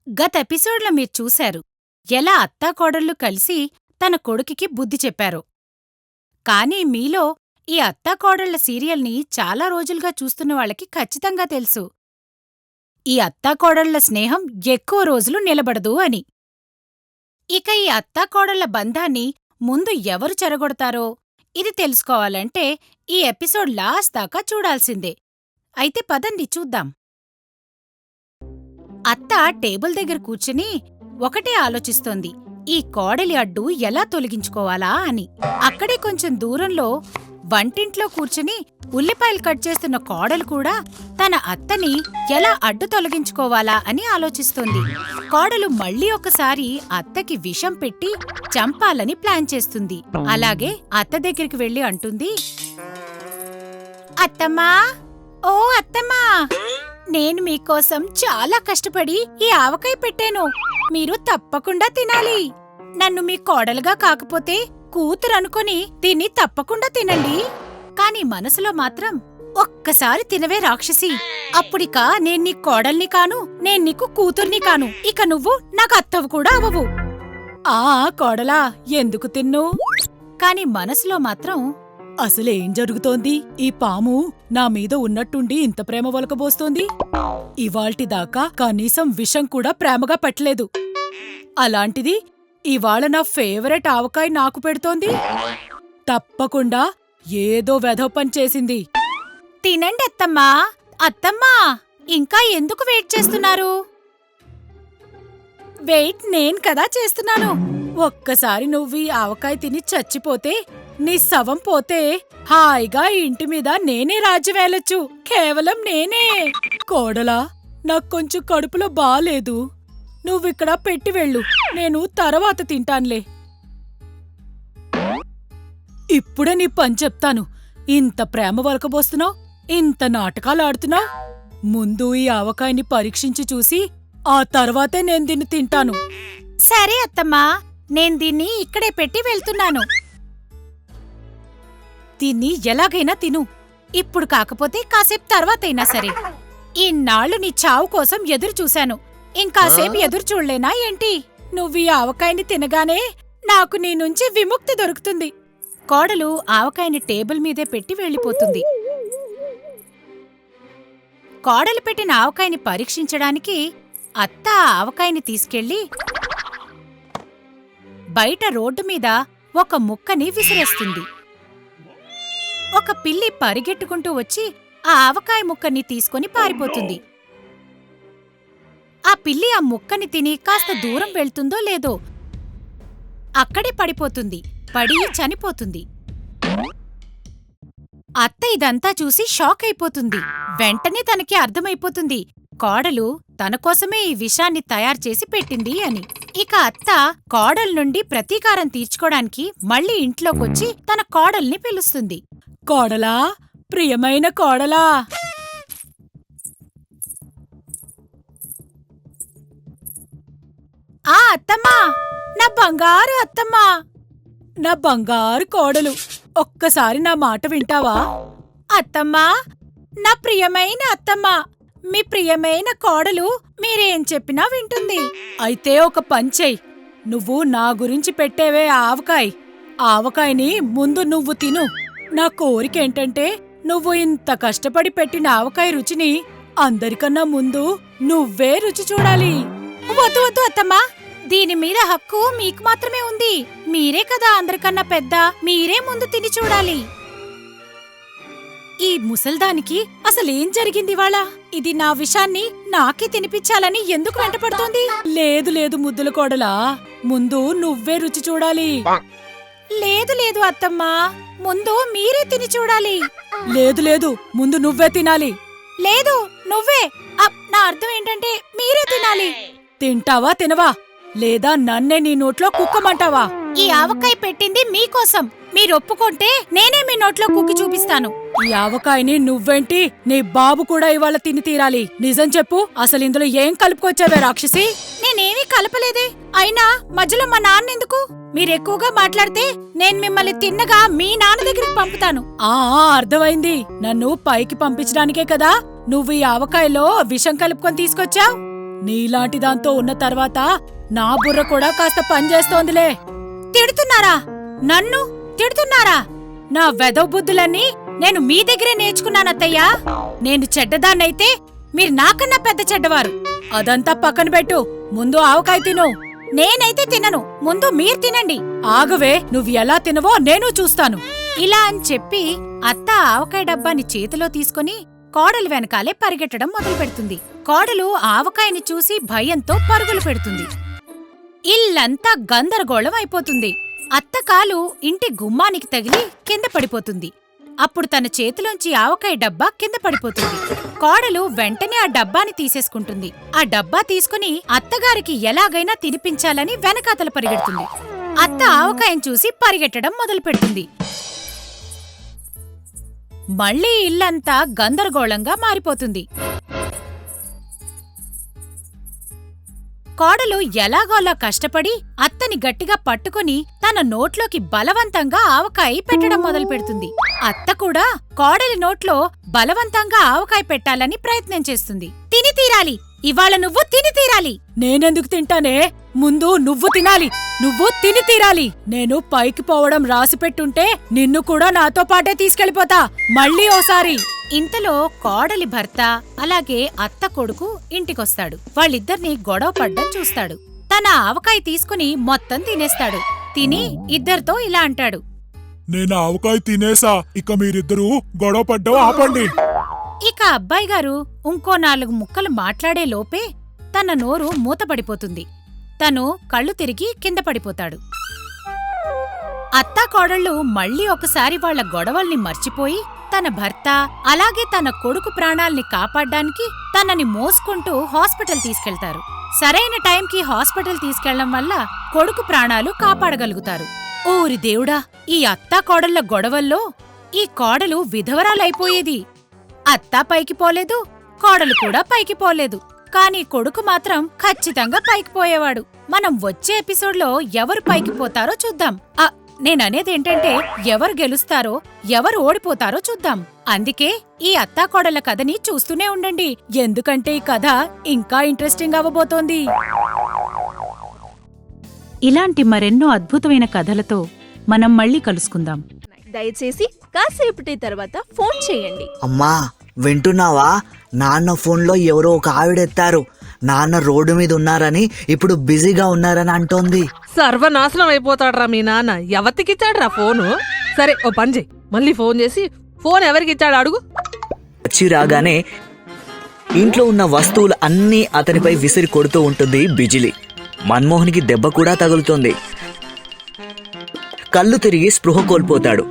గత ఎపిసోడ్లో మీరు చూశారు ఎలా అత్తాకోడళ్ళు కలిసి తన కొడుకుకి బుద్ధి చెప్పారో. కానీ మీలో ఈ అత్తాకోడళ్ల సీరియల్ని చాలా రోజులుగా చూస్తున్న వాళ్ళకి ఖచ్చితంగా తెలుసు ఈ అత్తాకోడళ్ల స్నేహం ఎక్కువ రోజులు నిలబడదు అని. ఇక ఈ అత్తాకోడళ్ల బంధాన్ని ముందు ఎవరు చెరగొడతారో ఇది తెలుసుకోవాలంటే ఈ ఎపిసోడ్ లాస్ట్ దాకా చూడాల్సిందే. అయితే పదండి చూద్దాం. అత్త టేబుల్ దగ్గర కూర్చుని ఒకటే ఆలోచిస్తోంది, ఈ కోడలి అడ్డు ఎలా తొలగించుకోవాలా అని. అక్కడే కొంచెం దూరంలో వంటింట్లో కూర్చుని ఉల్లిపాయలు కట్ చేస్తున్న కోడలు కూడా తన అత్తని ఎలా అడ్డు తొలగించుకోవాలా అని ఆలోచిస్తోంది. కోడలు మళ్ళీ ఒకసారి అత్తకి విషం పెట్టి చంపాలని ప్లాన్ చేస్తుంది. అలాగే అత్త దగ్గరికి వెళ్లి అంటుంది, అత్తమ్మా, ఓ అత్తమ్మా, నేను మీకోసం చాలా కష్టపడి ఈ ఆవకాయ పెట్టాను. మీరు తప్పకుండా తినాలి. నన్ను మీ కోడలుగా కాకపోతే కూతురు అనుకుని దీన్ని తప్పకుండా తినండి. కాని మనసులో మాత్రం, ఒక్కసారి తినవే రాక్షసి, అప్పుడిక నేను నీ కోడల్ని కాను, నేను నీకు కూతుర్ని కాను, ఇక నువ్వు నాకు అత్తవు కూడా అవవు. ఆ కోడలా, ఎందుకు తిన్ను? కాని మనసులో మాత్రం, అసలేం జరుగుతోంది? ఈ పాము నా మీద ఉన్నట్టుండి ఇంత ప్రేమ ఒలకబోస్తోంది. ఇవాల్టిదాకా కనీసం విషం కూడా ప్రేమగా పెట్టలేదు. అలాంటిది ఇవాళ నా ఫేవరెట్ ఆవకాయ నాకు పెడుతోంది. తప్పకుండా ఏదో వెధవ పని చేసింది. తినండి అత్తమ్మా. అత్తమ్మా, ఇంకా ఎందుకు వెయిట్ చేస్తున్నారు? వెయిట్ నేను కదా చేస్తున్నాను. ఒక్కసారి నువ్వు ఈ ఆవకాయ తిని చచ్చిపోతే, నీ శవం పోతే హాయిగా ఇంటి మీద నేనే రాజ్యవేలొచ్చు. కేవలం నేనే. కోడలా, నాకు కొంచెం కడుపులో బాలేదు. నువ్విక్కడ పెట్టి వెళ్ళు, నేను తర్వాత తింటాన్లే. ఇప్పుడే నీ పని చెప్తాను. ఇంత ప్రేమ వలకబోస్తున్నావు, ఇంత నాటకాలు ఆడుతున్నావు. ముందు ఈ ఆవకాయని పరీక్షించి చూసి ఆ తర్వాతే నేను దీన్ని తింటాను. సరే అత్తమ్మా, నేను దీన్ని ఇక్కడే పెట్టి వెళ్తున్నాను. దీన్ని ఎలాగైనా తిను. ఇప్పుడు కాకపోతే కాసేపు తర్వాతైనా సరే. ఇన్నాళ్లు నీ చావు కోసం ఎదురు చూశాను. ఇంకాసేపు ఎదురు చూడలేనా ఏంటి? నువ్వీ ఆవకాయని తినగానే నాకు నీ నుంచి విముక్తి దొరుకుతుంది. కోడలు ఆవకాయని టేబుల్ మీదే పెట్టి వెళ్ళిపోతుంది. కోడలు పెట్టిన ఆవకాయని పరీక్షించడానికి అత్త ఆవకాయని తీసుకెళ్లి బయట రోడ్డు మీద ఒక ముక్కని విసిరేస్తుంది. ఒక పిల్లి పరిగెట్టుకుంటూ వచ్చి ఆ ఆవకాయ ముక్కని తీసుకొని పారిపోతుంది. ఆ పిల్లి ఆ ముక్కని తిని కాస్త దూరం వెళ్తుందో లేదో అక్కడే పడిపోతుంది. పడి చనిపోతుంది. అత్త ఇదంతా చూసి షాక్ అయిపోతుంది. వెంటనే తనకి అర్థమైపోతుంది, కోడలు తనకోసమే ఈ విషాన్ని తయారుచేసి పెట్టింది అని. ఇక అత్త కోడల నుండి ప్రతీకారం తీర్చుకోడానికి మళ్లీ ఇంట్లోకొచ్చి తన కోడల్ని పిలుస్తుంది. కోడలా, ప్రియమైన కోడలా, ఆ అత్తమ్మా, నా బంగారు అత్తమ్మా, నా బంగారు కోడలు, ఒక్కసారి నా మాట వింటావా? అత్తమ్మా, నా ప్రియమైన అత్తమ్మా, మీ ప్రియమైన కోడలు మీరేం చెప్పినా వింటుంది. అయితే ఒక పంచెయ్, నువ్వు నా గురించి పెట్టేవే ఆవకాయని ముందు నువ్వు తిను. నా కోరికేంటంటే, నువ్వు ఇంత కష్టపడి పెట్టిన ఆవకాయ రుచిని అందరికన్నా ముందు నువ్వే రుచి చూడాలి. వద్దు వద్దు అత్తమ్మా, దీని మీద హక్కు మీకు మాత్రమే ఉంది. మీరే కదా అందరికన్నా పెద్ద, మీరే ముందు తిని చూడాలి. ఈ ముసల్దానికి అసలేం జరిగిందివాళ? ఇది నా విషాన్ని నాకే తినిపించాలని ఎందుకు వెంటపడుతోంది? లేదు లేదు ముద్దుల కోడలా, ముందు నువ్వే రుచి చూడాలి. లేదు లేదు అత్తమ్మా, ముందు మీరే తిని చూడాలి. లేదు లేదు, ముందు నువ్వే తినాలి. లేదు, నువ్వే. నా అర్థం ఏంటంటే మీరే తినాలి. తింటావా తినవా, లేదా నన్నే నీ నోట్లో కుక్కమంటావా? ఈ ఆవకాయ పెట్టింది మీకోసం. మీరొప్పుకుంటే నేనే మీ నోట్లో కుక్కి చూపిస్తాను. ఈ ఆవకాయని నువ్వేంటి, నీ బాబు కూడా ఇవాళ తిని తీరాలి. నిజం చెప్పు, అసలు ఇందులో ఏం కలుపుకొచ్చావే రాక్షసి? నేనేమీ కలపలేదే. అయినా మధ్యలో మా నాన్నెందుకు? మీరెక్కువగా మాట్లాడితే నేను మిమ్మల్ని తిన్నగా మీ నాన్న దగ్గరికి పంపుతాను. అర్థమైంది. నన్ను పైకి పంపించడానికే కదా నువ్వు ఈ ఆవకాయలో విషం కలుపుకొని తీసుకొచ్చావు. నీలాంటి దాంతో ఉన్న తర్వాత నా బుర్ర కూడా కాస్త పనిచేస్తోందిలే. తిడుతున్నారా? నన్ను తిడుతున్నారా? నా వెధవ బుద్ధులన్నీ నేను మీ దగ్గరే నేర్చుకున్నానత్తయ్యా. నేను చెడ్డదాన్నైతే మీరు నాకన్నా పెద్ద చెడ్డవారు. అదంతా పక్కన పెట్టు, ముందు ఆవకాయ తిను. నేనైతే తినను, ముందు మీరు తినండి. ఆగవే, నువ్వు ఎలా తినవో నేను చూస్తాను. ఇలా అని చెప్పి అత్త ఆవకాయ డబ్బాని చేతిలో తీసుకుని కోడలు వెనకాలే పరిగెట్టడం మొదలుపెడుతుంది. కోడలు ఆవకాయని చూసి భయంతో పరుగులు పెడుతుంది. ఇల్లంతా గందరగోళం అయిపోతుంది. అత్త కాలు ఇంటి గుమ్మానికి తగిలి కింద పడిపోతుంది. అప్పుడు తన చేతిలోంచి ఆవకాయ డబ్బా కింద పడిపోతుంది. కోడలు వెంటనే ఆ డబ్బాని తీసేసుకుంటుంది. ఆ డబ్బా తీసుకుని అత్తగారికి ఎలాగైనా తినిపించాలని వెనకాతల పరిగెడుతుంది. అత్త ఆవకాయను చూసి పరిగెట్టడం మొదలుపెడుతుంది. మళ్లీ ఇల్లంతా గందరగోళంగా మారిపోతుంది. కోడలు ఎలాగోలా కష్టపడి అత్తని గట్టిగా పట్టుకుని తన నోట్లోకి బలవంతంగా ఆవకాయ పెట్టడం మొదలుపెడుతుంది. అత్త కూడా కోడలి నోట్లో బలవంతంగా ఆవకాయ పెట్టాలని ప్రయత్నం చేస్తుంది. తిని తీరాలి, ఇవాళ నువ్వు తిని తీరాలి. నేనెందుకు తింటానే? ముందు నువ్వు తినాలి, నువ్వు తిని తీరాలి. నేను పైకి పోవడం రాసిపెట్టుంటే నిన్ను కూడా నాతో పాటే తీసుకెళ్లిపోతా. మళ్ళీ ఓసారి. ఇంతలో కోడలి భర్త అలాగే అత్త కొడుకు ఇంటికొస్తాడు. వాళ్ళిద్దరినీ గొడవ పడ్డం చూస్తాడు. తన ఆవకాయ తీసుకుని మొత్తం తినేస్తాడు. తిని ఇద్దరితో ఇలా అంటాడు, నేను ఆవకాయ తినేసా, ఇక మీరిద్దరూ గొడవ పడ్డం ఆపండి. ఇక అబ్బాయి గారు ఇంకో 4 ముక్కలు మాట్లాడే లోపే తన నోరు మూతపడిపోతుంది. తను కళ్ళు తిరిగి కింద పడిపోతాడు. అత్తా కోడళ్ళు మళ్లీ ఒకసారి వాళ్ల గొడవల్ని మర్చిపోయి తన భర్త అలాగే తన కొడుకు ప్రాణాల్ని కాపాడ్డానికి తనని మోసుకుంటూ హాస్పిటల్ తీసుకెళ్తారు. సరైన టైంకి హాస్పిటల్ తీసుకెళ్లడం వల్ల కొడుకు ప్రాణాలు కాపాడగలుగుతారు. ఓరి దేవుడా, ఈ అత్తా కోడళ్ల గొడవల్లో ఈ కోడలు విధవరాలైపోయేది. అత్తా పైకి పోలేదు, కోడలు కూడా పైకి పోలేదు. కానీ కొడుకు మాత్రం ఖచ్చితంగా పైకి పోయేవాడు. మనం వచ్చే ఎపిసోడ్లో ఎవరు పైకి పోతారో చూద్దాం. నేననేదేంటంటే ఎవరు గెలుస్తారో ఎవరు ఓడిపోతారో చూద్దాం. అందుకే ఈ అత్తాకోడళ్ల కథని చూస్తూనే ఉండండి, ఎందుకంటే ఈ కథ ఇంకా ఇంట్రెస్టింగ్ అవ్వబోతోంది. ఇలాంటి మరెన్నో అద్భుతమైన కథలతో మనం మళ్ళీ కలుసుకుందాం. దయచేసి కాసేపటి తర్వాత ఫోన్ చేయండి. అమ్మా వింటున్నావా? నాన్న ఫోన్లో ఎవరో ఒక ఆవిడెత్తారు. నాన్న రోడ్డు మీద ఉన్నారని, ఇప్పుడు బిజీగా ఉన్నారని అంటోంది. సర్వనాశనం అయిపోతాడ్రా మీ నాన్న. ఎవరికిచ్చాడ్రా ఫోను? సరే ఓ పని చెయ్యి, మళ్ళీ ఫోన్ చేసి ఫోన్ ఎవరికిచ్చాడు అడుగు. వచ్చి రాగానే ఇంట్లో ఉన్న వస్తువులు అన్నీ అతనిపై విసిరి కొడుతూ ఉంటుంది బిజిలి. మన్మోహన్కి దెబ్బ కూడా తగులుతోంది. కళ్ళు తిరిగి స్పృహ కోల్పోతాడు.